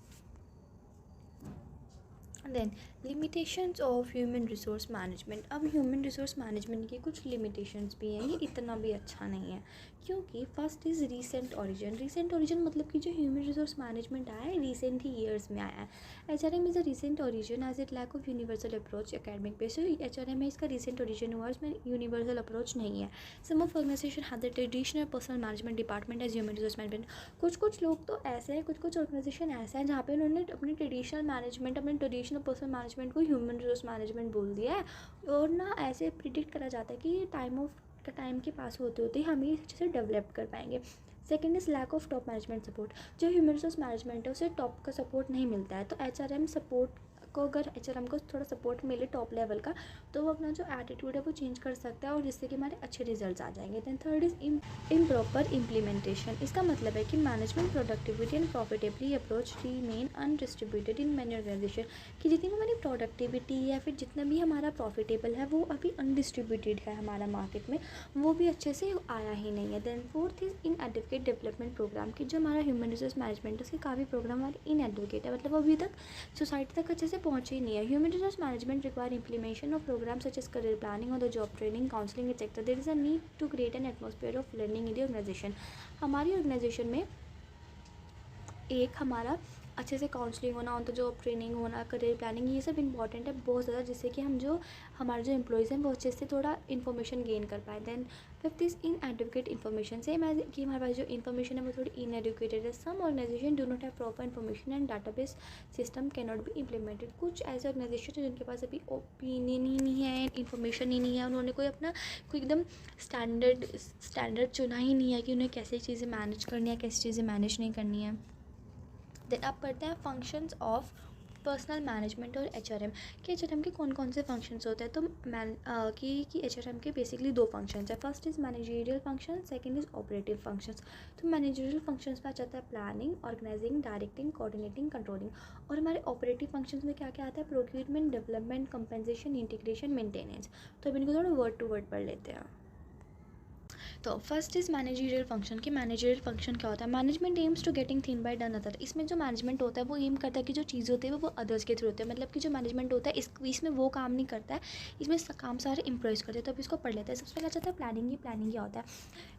Speaker 1: Then limitations of human resource management. अब ह्यूमन रिसोर्स मैनेजमेंट की कुछ लिमिटेशंस भी हैं, ये इतना भी अच्छा नहीं है क्योंकि first is recent origin. Recent origin मतलब कि जो ह्यूमन रिसोर्स मैनेजमेंट आया है रिसेंट ही ईयर्स में आया है। HRM is a recent origin as it lack of universal approach academic base. HRM है इसका रीसेंट ओरिजिन हुआ, इसमें यूनिवर्सल अप्रोच नहीं है। Some of organisation have the traditional personal management department as human resource management. कुछ लोग तो ऐसे हैं, कुछ ऑर्गेनाइजेशन ऐसा है जहाँ पे उन्होंने अपनी ट्रेडिशनल मैनेजमेंट, अपने ट्रेडिशनल पर्सनल मैनेजमेंट को ह्यूमन रिसोर्स मैनेजमेंट बोल दिया है, और ना ऐसे प्रिडिक्ट करा जाता है कि टाइम के पास होते होते हम ये अच्छे से डेवलप कर पाएंगे। Second is lack of top management support. जो ह्यूमन रिसोर्स मैनेजमेंट है उसे टॉप का सपोर्ट नहीं मिलता है, तो HRM सपोर्ट को, अगर HRM को थोड़ा सपोर्ट मिले टॉप लेवल का तो वो अपना जो एटीट्यूड है वो चेंज कर सकता है और जिससे कि हमारे अच्छे रिजल्ट्स आ जाएंगे। Then third is improper implementation. इसका मतलब है कि management productivity and profitably approach remain undistributed in many organisation. कि जितनी हमारी प्रोडक्टिविटी या फिर जितना भी हमारा प्रॉफिटेबल है वो अभी अनडिस्ट्रीब्यूटेड है हमारा मार्केट में, वो भी अच्छे से आया ही नहीं है। Then fourth is inadequate development programme. की जो हमारा ह्यूमन रिसोर्स मैनेजमेंट उसके काफ़ी प्रोग्राम हमारे इन एडवोकेट है, मतलब अभी तक सोसाइटी तक अच्छे से पहुँचे ही नहीं है। Human resource management require implementation of programme such as career planning और the job training, counselling etcetera. There is a need to create an atmosphere of learning in the organisation. हमारी ऑर्गेनाइजेशन में एक हमारा अच्छे से काउंसलिंग होना, ऑन द जॉब ट्रेनिंग होना, करियर प्लानिंग, ये सब इंपॉर्टेंट है बहुत ज़्यादा, जिससे कि हम जो हमारे जो एम्प्लॉयज़ हैं वो अच्छे से थोड़ा इन्फॉर्मेशन गेन कर पाए। Then fifth is inadequate information. Same as कि हमारे पास जो इन्फॉर्मेशन है वो थोड़ी इन एडुकेटेड है। Some organisation do not have proper information and database system can not be implemented. कुछ ऐसे ऑर्गेनाइजेशन है जिनके पास अभी ओपिनियन ही नहीं है, इन्फॉर्मेशन ही नहीं है, उन्होंने कोई अपना कोई एकदम स्टैंडर्ड चुना ही नहीं है कि उन्हें कैसे चीज़ें मैनेज करनी है, कैसी चीज़ें मैनेज नहीं करनी है। देन आप पढ़ते हैं फंक्शंस ऑफ पर्सनल मैनेजमेंट और HRM कि HRM के कौन कौन से फंक्शंस होते हैं। तो कि HRM के बेसिकली 2 फंक्शंस है। First is managerial function, second is operative functions. तो मैनेजरियल फंक्शंस में आ जाता है planning, organising, directing, coordinating, controlling. और हमारे ऑपरेटिव फंक्शंस में क्या क्या आता है? Procurement, development, compensation, integration, maintenance. तो अब इनको थोड़ा वर्ड टू वर्ड पढ़ लेते हैं। तो फर्स्ट इज़ मैनेजरियल फंक्शन। कि मैनेजरियल फंक्शन क्या होता है? Management aims to getting thing by done other. इसमें जो मैनेजमेंट होता है वो एम करता है कि जो चीज़ होती है वो अदर्स के थ्रू होती है। मतलब कि जो मैनेजमेंट होता है इसमें वो काम नहीं करता है, इसमें काम सारे एम्प्लॉयज़ करते हैं। तो अब इसको पढ़ लेते हैं। सबसे पहले आ जाता है प्लानिंग। प्लानिंग क्या होता है?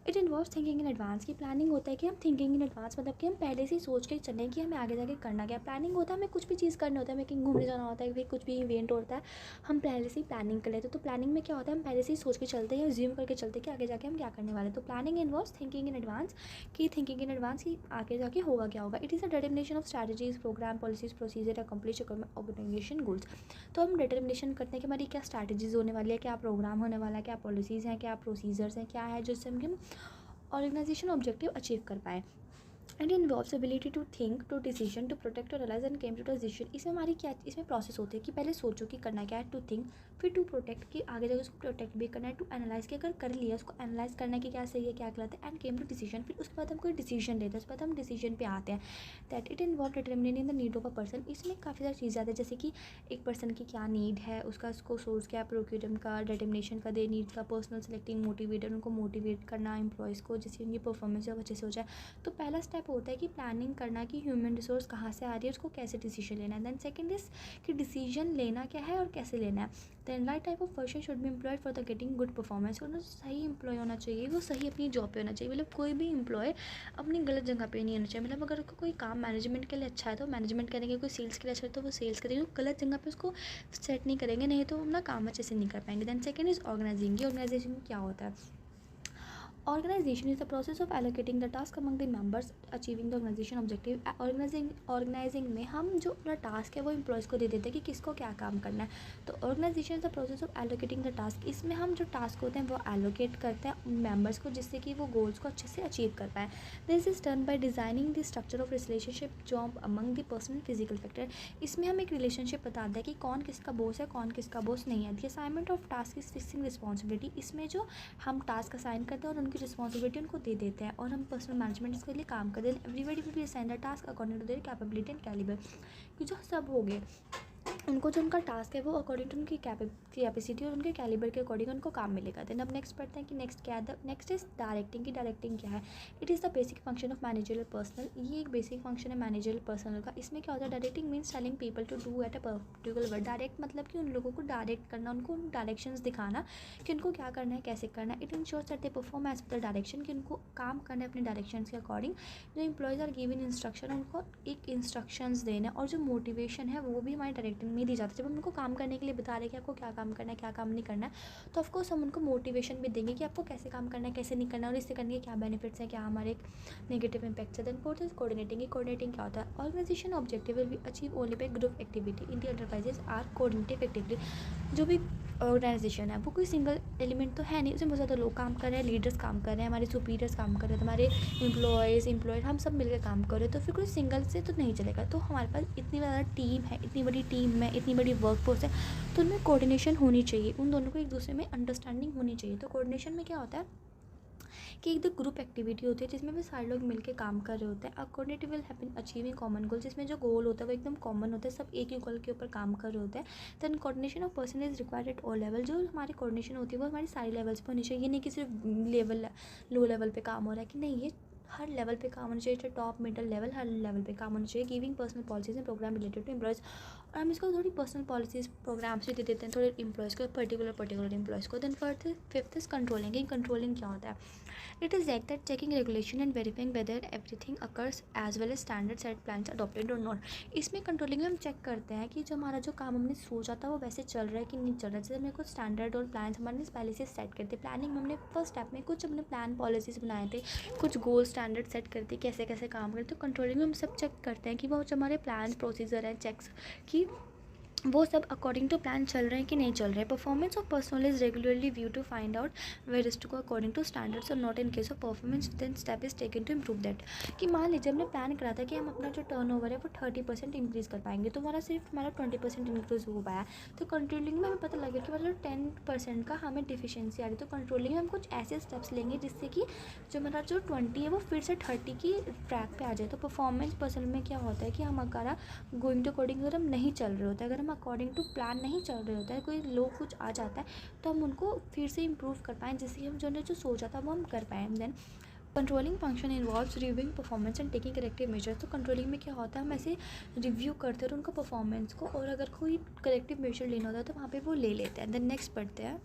Speaker 1: It involves thinking in advance. की प्लानिंग होता है कि हम थिंकिंग इन एडवांस मतलब कि हम पहले से ही सोच के चलें कि हमें आगे जाके करना क्या है। प्लानिंग होता है हमें कुछ भी चीज़ करना होता है, हमें कहीं घूमने जाना होता है, फिर कुछ भी इवेंट होता है, हम पहले से ही प्लानिंग कर लेते हैं। तो प्लानिंग में क्या होता है? हम पहले से ही सोच के चलते हैं, ज्यूम करके चलते हैं कि आगे जाके हम क्या करने वाले हैं। तो planning involves thinking in advance. कि थिंकिंग इन एडवांस की आगे जाके होगा क्या होगा। It is a determination of strategies, programme, policies, procedure accomplish organisation goals. तो हम डिटर्मिनेशन करते हैं कि हमारी क्या स्ट्रैटेजीज होने वाली है, क्या प्रोग्राम होने वाला है, क्या पॉलिसीज़ हैं, क्या प्रोसीजर्स हैं, क्या है जिससे हम ऑर्गेनाइजेशन ऑब्जेक्टिव अचीव कर पाए। And involves ability to think, to decision, to protect और analyse and came to decision. इसमें हमारी क्या इसमें प्रोसेस होती है कि पहले सोचो कि करना क्या है, टू थिंक, फिर टू प्रोटेक्ट कि आगे जाकर उसको प्रोटेक्ट भी करना है, टू एनालाइज कि अगर कर लिया उसको एनालाइज करना है कि क्या सही है क्या गलत है, एंड केम टू डिसीजन। फिर उसके बाद हम कोई डिसीजन लेते हैं, उसके बाद हम डिसीजन पे आते हैं। That it involve determining the need of a person. इसमें काफ़ी सारी चीज़ें आती है, जैसे कि एक पर्सन की क्या नीड है, उसका उसको सोर्स क्या है, प्रोक्यूरमेंट का, डिटर्मिनेशन का, दे नीड का, पर्सनल सेलेक्टिंग, मोटिवेटर, उनको मोटिवेट करना एम्प्लॉयज़ को, जिससे उनकी परफॉर्मेंस अच्छे से हो जाए। तो पहला स्टेप होता है कि प्लानिंग करना कि ह्यूमन रिसोर्स कहाँ से आ रही है, उसको कैसे डिसीजन लेना है। देन सेकंड इज कि डिसीजन लेना क्या है और कैसे लेना है। Then right type of person should be employed for the getting good performance. उन्हें सही एम्प्लॉय होना चाहिए, वो सही अपनी जॉब पे होना चाहिए। मतलब कोई भी एम्प्लॉय अपनी गलत जगह पे नहीं होना चाहिए। मतलब अगर कोई काम मैनेजमेंट के लिए अच्छा है तो मैनेजमेंट करेंगे, कोई सेल्स के लिए अच्छा है तो वो सेल्स करेंगे, गलत जगह पे उसको सेट नहीं करेंगे, नहीं तो अपना काम अच्छे से नहीं कर पाएंगे। Then second is organising. Organisation क्या होता है? Organization is the process of allocating the task among the members, achieving the organization objective. Organizing में हम जो अपना टास्क है वो एम्प्लॉयज़ को दे देते हैं कि किसको क्या काम करना है। तो organisation is the process of allocating the task. इसमें हम जो टास्क होते हैं वो एलोकेट करते हैं उन मेंबर्स को, जिससे कि वो गोल्स को अच्छे से अचीव कर पाए। This is done by designing the structure of relationship job among the personal physical factor. इसमें हम एक रिलेशनशिप बताते हैं कि कौन किसका बॉस है, कौन किसका बॉस नहीं है। The assignment of task is fixing responsibility. इसमें जो हम टास्क असाइन करते हैं और उनकी रिस्पॉन्सिबिलिटी उनको दे देते हैं और हम पर्सनल मैनेजमेंट इसके लिए काम करते हैं। Everybody will be assigned the task according to their capability and calibre. कि जो सब हो गए उनको जो उनका टास्क है वो अकॉर्डिंग टू उनकी कैपेसिटी और उनके कैलिबर के अकॉर्डिंग उनको काम मिलेगा। देन अब नेक्स्ट पढ़ते हैं कि नेक्स्ट क्या है। Next is directing. की डायरेक्टिंग क्या है? It is the basic function of managerial personnel. ये एक बेसिक फंक्शन है मैनेजरियल पर्सनल का। इसमें क्या होता है? Directing means telling people to do at a particular word. Direct मतलब कि उन लोगों को डायरेक्ट करना, उनको डायरेक्शंस दिखाना कि उनको क्या करना है, कैसे करना है। It ensures that they perform as per the direction, कि उनको काम करना है अपने डायरेक्शंस के अकॉर्डिंग। जो एम्प्लॉयज़ आर गिवन इंस्ट्रक्शन, उनको एक इंस्ट्रक्शंस देना, और जो मोटिवेशन है वो भी हमारी डायरेक्टिंग में दी जाती है। जब हम उनको काम करने के लिए बता रहे हैं कि आपको क्या काम करना है, क्या काम नहीं करना है, तो ऑफकोर्स हम उनको मोटिवेशन भी देंगे कि आपको कैसे काम करना है, कैसे नहीं करना है, और इससे करने के क्या बेनिफिट्स हैं, क्या हमारे नेगेटिव इंपैक्ट्स है। Then fourth is coordinating. Coordinating क्या होता है? Organization objective will be achieve only by group activity in the enterprises are coordinative activity. जो भी ऑर्गेनाइजेशन है वो कोई सिंगल एलिमेंट तो है नहीं, उसमें बहुत ज़्यादा लोग काम कर रहे हैं, लीडर्स काम कर रहे हैं, हमारे सुपीरियर्स काम कर रहे हैं, हमारे एम्प्लॉयज़ हम सब मिलकर काम कर रहे हैं। तो फिर कोई सिंगल से तो नहीं चलेगा। तो हमारे पास इतनी ज़्यादा टीम है, इतनी बड़ी टीम में इतनी बड़ी वर्कफोर्स है, तो उनमें कोऑर्डिनेशन होनी चाहिए, उन दोनों को एक दूसरे में अंडरस्टैंडिंग होनी चाहिए। तो कोऑर्डिनेशन में क्या होता है कि एक ग्रुप एक्टिविटी होती है जिसमें भी सारे लोग मिलकर काम कर रहे होते हैं। Coordinative will happen achieving common goal, जिसमें जो गोल होता है वो एकदम कॉमन होता है, सब एक ही गोल के ऊपर काम कर रहे होते हैं। Then coordination of person is required at all level. जो हमारी कोऑर्डिनेशन होती है वो हमारी सारी लेवल्स पर होनी चाहिए। ये नहीं कि सिर्फ लो लेवल पे काम हो रहा है कि नहीं, ये हर लेवल पे काम होना चाहिए, टॉप मिडल लेवल हर लेवल पे काम होना चाहिए। Giving personnel policies and program related to employees, और हम इसको थोड़ी पर्सनल पॉलिसीज प्रोग्राम्स भी दे देते हैं थोड़े एम्प्लॉयज़ को, पर्टिकुलर एम्प्लॉयज़ को। Then fifth is controlling. Controlling क्या होता है? It is like that checking regulation and verifying whether everything occurs as well as standard set plans adopted or not। इसमें कंट्रोलिंग में हम चेक करते हैं कि जो हमारा जो काम हमने सोचा था वो वैसे चल रहा है कि नहीं चल रहा है। जैसे हमने कुछ स्टैंडर्ड और प्लान्स हमारे पहले से सेट करते, प्लानिंग में हमने फर्स्ट स्टेप में कुछ अपने प्लान पॉलिसीज़ बनाए थे, कुछ गोल स्टैंडर्ड सेट करते कैसे कैसे काम करते। तो कंट्रोलिंग में हम सब चेक करते हैं कि वो जो हमारे प्लान प्रोसीजर हैं चेक्स कि वो सब अकॉर्डिंग टू प्लान चल रहे हैं कि नहीं चल रहे हैं। Performance of personal is regularly view to find out where is to go according to standards और not in case of performance then step is taken to improve that. कि मान लीजिए हमने प्लान करा था कि हम अपना जो टर्नओवर है वो 30% इंक्रीज़ कर पाएंगे, तो हमारा सिर्फ 20% इंक्रीज़ हो पाया। तो कंट्रोलिंग में हमें पता लगे कि मतलब 10% का हमें डिफिशियंसी आ रही है। तो कंट्रोलिंग में हम कुछ ऐसे स्टेप्स लेंगे जिससे कि जो हमारा जो 20 है वो फिर से 30 की ट्रैक पे आ जाए। तो परफॉर्मेंस पर्सन में क्या होता है कि हम अगर गोइंग टू अकॉर्डिंग अगर हम नहीं चल रहे होते, अगर हम अकॉर्डिंग टू प्लान नहीं चल रहे होता है, कोई लो कुछ आ जाता है, तो हम उनको फिर से इम्प्रूव कर पाएँ जिससे हम जो सोचा था वो हम कर पाएँ। Then controlling function involves reviewing performance and taking corrective measures. तो कंट्रोलिंग में क्या होता है, हम ऐसे रिव्यू करते हैं उनका परफॉर्मेंस को, और अगर कोई करेक्टिव मेजर लेना होता है तो वहाँ पे वो ले लेते हैं। देन नेक्स्ट पढ़ते हैं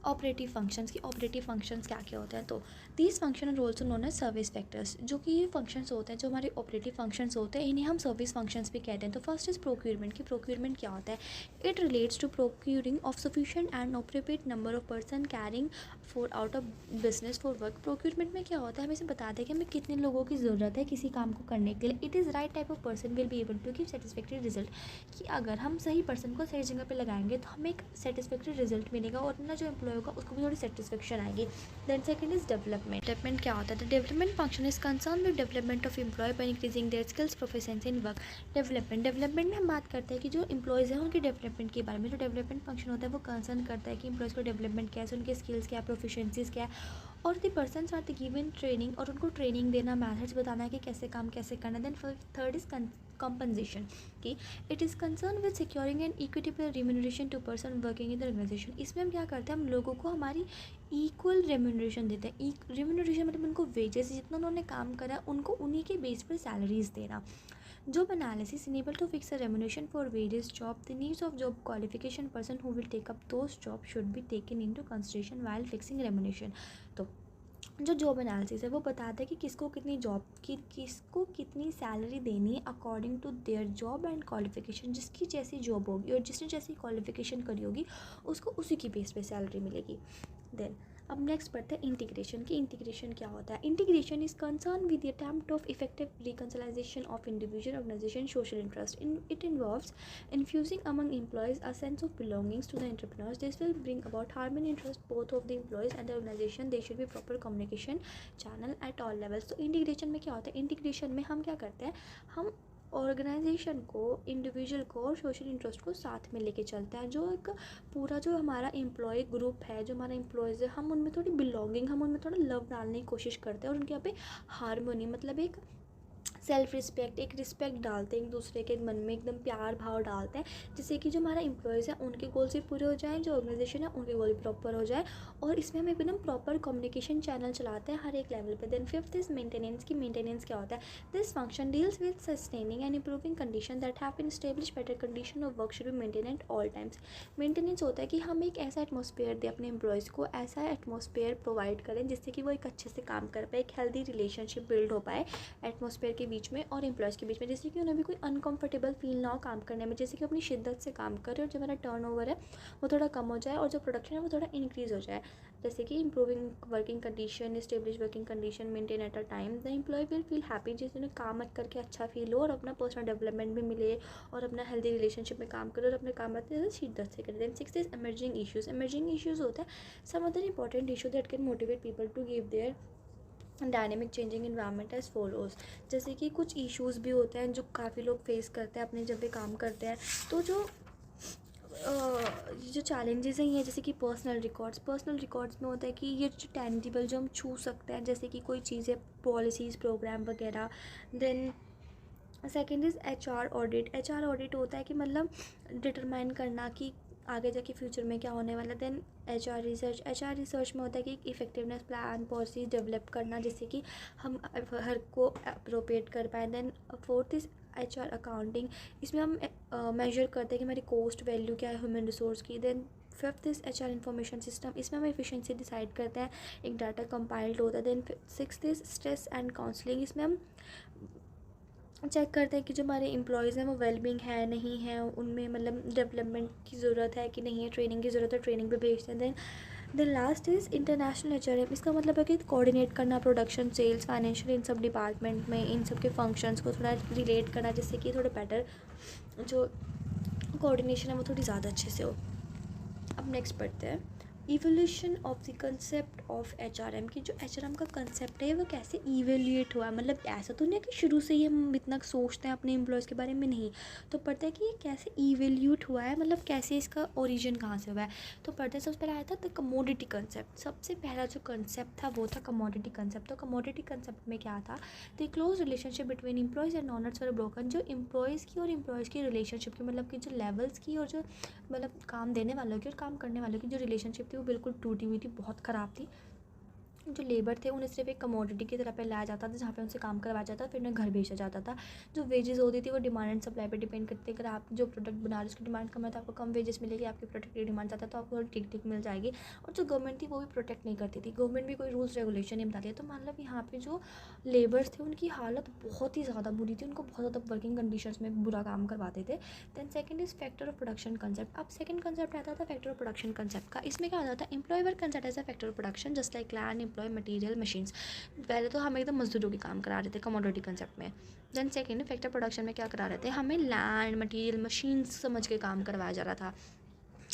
Speaker 1: ऑपरेटिव फंक्शंस की। ऑपरेटिव फंक्शंस क्या क्या होते हैं? तो these function are also known as service factors. जो कि ये फंक्शंस होते हैं जो हमारे ऑपरेटिव फंक्शंस होते हैं, इन्हें हम सर्विस फंक्शंस भी कहते हैं। तो फर्स्ट इज प्रोक्यूरमेंट की। प्रोक्यूरमेंट क्या होता है? It relates to procuring of sufficient and appropriate number of person carrying for out of business for work. Procurement में क्या होता है, हमें इसे बता दें कि हमें कितने लोगों की ज़रूरत है किसी काम को करने के लिए। It is right type of person will be able to give satisfactory result. कि अगर हम सही पर्सन को सही जगह पे लगाएंगे तो हमें एक सेटिस्फैक्ट्री रिजल्ट मिलेगा और अपना जो एम्प्लॉय होगा उसको भी थोड़ी सेटिस्फेक्शन आएगी। Then second is development. Development क्या होता है? The development function is concern with development of employ by increasing their skills proficiency in work. Development में हम बात करते हैं कि जो एम्प्लॉयज़ हैं उनकी डेवलपमेंट के बारे में। जो डेवलपमेंट फंक्शन होता है वो कंसर्न करता है कि एम्प्लॉयज़ को डेवलपमेंट क्या है, उनके स्किल्स क्या है, प्रोफिशिएंसीज क्या है, और the persons are the given training, और उनको ट्रेनिंग देना, मैथड्स बताना है कि कैसे काम कैसे करना। देन थर्ड इज compensation कि it is concern with securing an equitable remuneration to person working in the organization. इसमें हम क्या करते हैं, हम लोगों को हमारी इक्वल रेम्यूनरेशन देते हैं। रेम्यूनरेशन मतलब उनको वेजेस जितना उन्होंने काम करा उनको उन्हीं के बेस पर सैलरीज देना। Job analysis enable to fix a remuneration for various jobs. The needs of job qualification person who will take up those jobs should be taken into consideration while fixing remuneration। तो जो जॉब एनालिसिस है वो बताता है कि किसको कितनी जॉब की किसको कितनी सैलरी देनी है according to their job and qualification. जिसकी जैसी जॉब होगी और जिसने जैसी क्वालिफिकेशन करी होगी उसको उसी की बेस पे सैलरी मिलेगी। देन अब नेक्स्ट पढ़ते हैं इंटीग्रेशन की। इंटीग्रेशन क्या होता है? Integration is concern with the attempt of effective reconciliation of individual organisation social interest. It involves infusing among employees a sense of belongings to the entrepreneurs. This will bring about harmony interest both of the employees and the organization. There should be proper communication channel at all levels. तो इंटीग्रेशन में क्या होता है? इंटीग्रेशन में हम क्या करते हैं, हम ऑर्गेनाइजेशन को, इंडिविजुअल को और सोशल इंटरेस्ट को साथ में लेके चलते हैं। जो एक पूरा जो हमारा एम्प्लॉय ग्रुप है, जो हमारा एम्प्लॉयज़ है, हम उनमें थोड़ी बिलोंगिंग, हम उनमें थोड़ा लव डालने की कोशिश करते हैं और उनके यहाँ पे हारमोनी मतलब एक सेल्फ रिस्पेक्ट, एक रिस्पेक्ट डालते हैं एक दूसरे के मन में, एकदम प्यार भाव डालते हैं जिससे कि जो हमारा एम्प्लॉयज़ है उनके गोल्स भी पूरे हो जाएं, जो ऑर्गेनाइजेशन है उनके गोल भी प्रॉपर हो जाए। और इसमें हम एकदम प्रॉपर कम्युनिकेशन चैनल चलाते हैं हर एक लेवल पे। देन फिफ्थ इज मेंटेनेंस की। मेंटेनेंस क्या होता है? This function deals with sustaining and improving condition that have been established. Better condition of work should be maintain at all times. Maintenance होता है कि हम एक ऐसा एटमॉस्फेयर दें अपने एम्प्लॉयज़ को, ऐसा एटमॉस्फेयर प्रोवाइड करें जिससे कि वो एक अच्छे से काम कर पाए, एक हेल्दी रिलेशनशिप बिल्ड हो पाए एटमॉस्फेयर के बीच में और एम्प्लॉयज़ के बीच में, जैसे कि उन्हें भी कोई अनकंफर्टेबल फील ना हो काम करने में, जैसे कि अपनी शिद्दत से काम करें और जो हमारा टर्नओवर है वो थोड़ा कम हो जाए और जो प्रोडक्शन है वो थोड़ा इंक्रीज़ हो जाए। जैसे कि improving working condition, establish working condition, maintain at a time. The employee will feel happy, जिसने काम करके अच्छा फील हो और अपना पर्सनल डेवलपमेंट भी मिले और अपना हेल्दी रिलेशनशिप में काम करे और अपने काम अच्छे शिद्दत से करें। Then six is emerging issues. Emerging issues होता है some other important issue that can motivate people to give their dynamic changing environment as follows. जैसे कि कुछ इश्यूज़ भी होते हैं जो काफ़ी लोग फेस करते हैं अपने जब भी काम करते हैं। तो जो चैलेंजेस हैं ये जैसे कि पर्सनल रिकॉर्ड्स में होता है कि ये जो टेंजिबल जो हम छू सकते हैं, जैसे कि कोई चीज़ें, पॉलिसीज़, प्रोग्राम वगैरह। Then second is HR audit. HR audit होता है कि मतलब डिटरमाइन करना कि आगे जाके फ्यूचर में क्या होने वाला। Then HR research, HR research में होता है कि एक इफेक्टिवनेस प्लान पॉलिसी डेवलप करना जिससे कि हम हर को अप्रोप्रिएट कर पाएँ। Then fourth is HR accounting, इसमें हम मेजर करते हैं कि हमारी कॉस्ट वैल्यू क्या है ह्यूमन रिसोर्स की। Then fifth is HR information system, इसमें हम एफिशिएंसी डिसाइड करते हैं, एक डाटा कंपाइल्ड होता है। Then sixth is stress and counselling, इसमें हम चेक करते हैं कि जो हमारे एम्प्लॉयज़ हैं वो वेलबींग है नहीं है, उनमें मतलब डेवलपमेंट की ज़रूरत है कि नहीं है, ट्रेनिंग की ज़रूरत है, ट्रेनिंग पे भेजते हैं। Then last is international HRM, इसका मतलब है कि कोऑर्डिनेट करना प्रोडक्शन, सेल्स, फाइनेंशियल, इन सब डिपार्टमेंट में इन सब के फंक्शंस को थोड़ा रिलेट करना जिससे कि थोड़ा बेटर जो कोऑर्डिनेशन है वो थोड़ी ज़्यादा अच्छे से हो। अब नेक्स्ट पढ़ते हैं evolution of the concept of HRM, की जो HRM का कंसेप्ट है वो कैसे इवेल्यूएट हुआ है। मतलब ऐसा तो नहीं है कि शुरू से ही हम इतना सोचते हैं अपने एम्प्लॉयज़ के बारे में, नहीं, तो पढ़ते हैं कि ये कैसे इवेल्यूएट हुआ है, मतलब कैसे इसका ओरिजिन कहाँ से हुआ है। तो पढ़ते हैं सबसे पहले आया था द कमोडिटी कंसेप्ट, सबसे पहला जो कंसेप्ट था वो था कमोडिटी कंसेप्ट। तो कमोडिटी कंसेप्ट में क्या था, the close relationship between employees and owners were broken, जो एम्प्लॉयज़ की और एम्प्लॉयज़ की रिलेशनशिप की मतलब कि जो लेवल्स की और जो मतलब काम देने वालों की और काम करने वालों की जो रिलेशनशिप थी वो बिल्कुल टूटी हुई थी, बहुत ख़राब थी। जो लेबर थे उन्हें सिर्फ एक कमोडिटी की तरह पे लाया जाता था जहाँ पे उनसे काम करवाया जाता था, फिर उन्हें घर भेजा जाता था। जो वेजेस होती थी वो डिमांड एंड सप्लाई पे डिपेंड करती है, अगर आप जो प्रोडक्ट बना रहे हो उसकी डिमांड कम है तो आपको कम वेजेस मिलेगी, आपके प्रोडक्ट की डिमांड ज़्यादा तो आपको ठीक ठीक मिल जाएगी। और जो गवर्नमेंट थी वो भी प्रोटेक्ट नहीं करती थी, गवर्नमेंट भी कोई रूल्स रेगुलेशन नहीं बताती है। तो मतलब यहाँ पे जो लेबर्स थे उनकी हालत बहुत ही ज़्यादा बुरी थी, उनको बहुत ज़्यादा वर्किंग कंडीशंस में बुरा काम करवाते थे। Then second is factor of production concept. अब सेकंड कंसेप्ट आता था फैक्टर ऑफ प्रोडक्शन कंसेप्ट का, इसमें क्या होता था, employee work concept as a factor of production just like land, employee, material, machines. पहले तो हमें एकदम मजदूरों के काम करा रहे थे कमोडिटी कंसेप्ट में। देन सेकंड फैक्टर प्रोडक्शन में क्या करा रहे थे, हमें लैंड, मटीरियल, मशीन्स समझ के काम करवाया जा रहा था।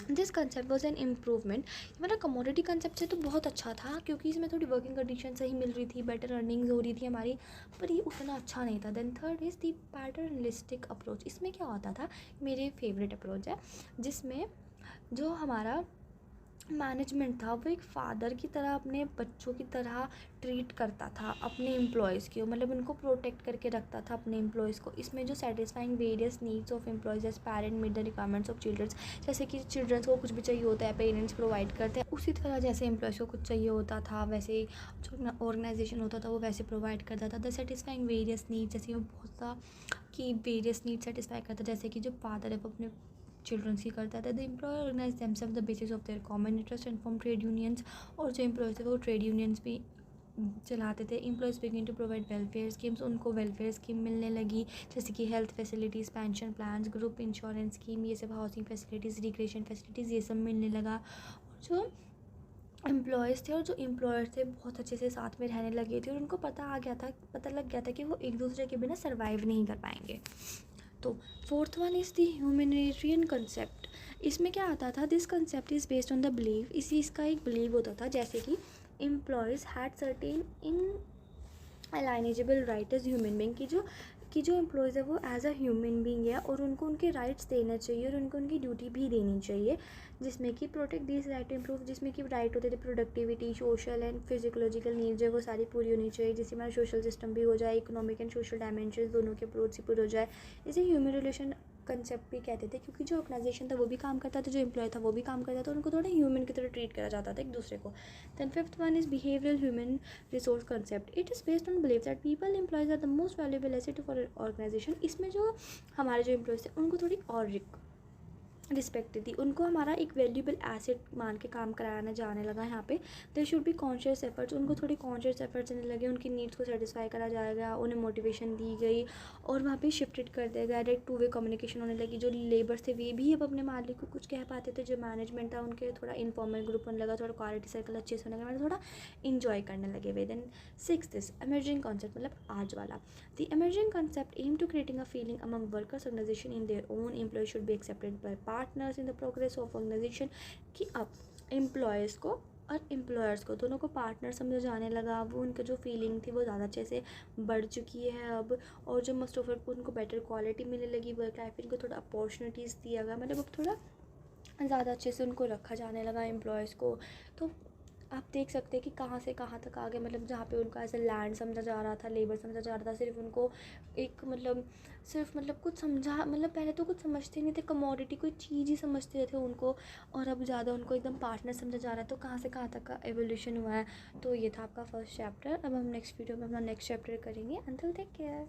Speaker 1: This concept was an improvement, मतलब कमोडिटी कंसेप्ट से तो बहुत अच्छा था क्योंकि इसमें थोड़ी वर्किंग कंडीशन सही मिल रही थी, बेटर अर्निंग्स हो रही थी हमारी, पर ये उतना अच्छा नहीं था। Then third is the paternalistic approach, इसमें क्या होता था, मेरे फेवरेट अप्रोच है जिसमें जो हमारा मैनेजमेंट था वो एक फ़ादर की तरह अपने बच्चों की तरह ट्रीट करता था अपने एम्प्लॉयज़ को, मतलब उनको प्रोटेक्ट करके रखता था अपने एम्प्लॉयज़ को। इसमें जो satisfying various needs of employees as parent meet the requirements of childrens, जैसे कि चिल्ड्रंस को कुछ भी चाहिए होता है पेरेंट्स प्रोवाइड करते हैं, उसी तरह जैसे एम्प्लॉयज़ को कुछ चाहिए होता था वैसे जो ऑर्गेनाइजेशन होता था वो वैसे प्रोवाइड करता था। द सेटिस्फाइंग वेरियस नीड्स, जैसे वो बहुत सा कि वेरियस नीड्स सेटिस्फाई करता है, जैसे कि जो फादर है वो अपने चिल्ड्रंस की करता था। The employer organize themself the basis of their common interest and form trade unions, और जो एम्प्लॉयज़ थे वो ट्रेड यूनियंस भी चलाते थे। Employees begin to provide welfare schemes, उनको वेलफेयर स्कीम मिलने लगी जैसे कि health facilities, pension plans, group insurance scheme, ये सब हाउसिंग फैसिलिटीज़, रिक्रिएशन फैसिलिटीज़, ये सब मिलने लगा। और जो एम्प्लॉयज़ थे और जो एम्प्लॉयर थे बहुत अच्छे से साथ में रहने लगे थे और उनको पता लग गया था कि वो एक दूसरे के बिना सर्वाइव नहीं कर पाएंगे। तो fourth one is the humanitarian concept, इसमें क्या आता था, this concept is based on the believe, इसका एक बिलीव होता था जैसे कि employees had certain inalienable right as human being, की जो एम्प्लॉयज़ है वो एज अ ह्यूमन बींग है और उनको उनके राइट्स देना चाहिए और उनको उनकी ड्यूटी भी देनी चाहिए, जिसमें कि protect this right to improve, जिसमें कि राइट होते थे productivity, social and physiological needs है वो सारी पूरी होनी चाहिए, जिससे हमारा सोशल सिस्टम भी हो जाए, इकोनॉमिक एंड सोशल डायमेंशन दोनों के अप्रोच से पूरा हो जाए। इसे ह्यूमन रिलेशन कंसेप्ट भी कहते थे क्योंकि जो ऑर्गेनाइजेशन था वो भी काम करता था, जो एम्प्लॉय था वो भी काम करता था, उनको थोड़ा ह्यूमन की तरह ट्रीट करा जाता था एक दूसरे को। Then fifth one is behavioural human resource concept, it is based on believe that people employees are the most valuable asset for organization, इसमें जो हमारे जो एम्प्लॉयज़ थे उनको थोड़ी और रिस्पेक्ट थी, उनको हमारा एक वैल्यूबल एसेट मान के काम कराना जाने लगा यहाँ पे। They should be conscious efforts, उनको थोड़ी कॉन्शियस एफर्ट्स देने लगे, उनकी नीड्स को सेटिस्फाई करा जाएगा, उन्हें मोटिवेशन दी गई और वहाँ पे शिफ्टेड कर दिया गया, डायरेक्ट टू वे कम्युनिकेशन होने लगी। जो लेबर्स थे वे भी अब अपने मालिक को कुछ कह पाते थे, जो मैनेजमेंट था उनके थोड़ा इन्फॉर्मल ग्रुप होने लगा, थोड़ा क्वालिटी सर्कल अच्छे से होने लगा, थोड़ा इन्जॉय करने लगे वे। Then sixth is emerging concept, मतलब आज वाला, the emerging concept aim to creating a feeling among workers organization in their own employees should be accepted by partners in the progress of organization, कि अब एम्प्लॉयज़ को और एम्प्लॉयर्स को दोनों को पार्टनर समझा जाने लगा, वो उनकी जो फीलिंग थी वो ज़्यादा अच्छे से बढ़ चुकी है अब, और जो मोस्ट ऑफ को उनको बेटर क्वालिटी मिलने लगी वर्क लाइफ, इनको थोड़ा अपॉर्चुनिटीज़ दिया गया, मतलब अब थोड़ा ज़्यादा अच्छे से उनको रखा जाने लगा एम्प्लॉयज़ को। तो आप देख सकते हैं कि कहाँ से कहाँ तक आ गए, मतलब जहाँ पे उनको ऐसे लैंड समझा जा रहा था, लेबर समझा जा रहा था, सिर्फ उनको एक मतलब सिर्फ मतलब कुछ समझा, मतलब पहले तो कुछ समझते नहीं थे, कमोडिटी कोई चीज़ ही समझते थे उनको, और अब ज़्यादा उनको एकदम पार्टनर समझा जा रहा है। तो कहाँ से कहाँ तक का एवोल्यूशन हुआ है। तो ये था आपका फर्स्ट चैप्टर। अब हम नेक्स्ट वीडियो में अपना नेक्स्ट चैप्टर करेंगे। Until take care.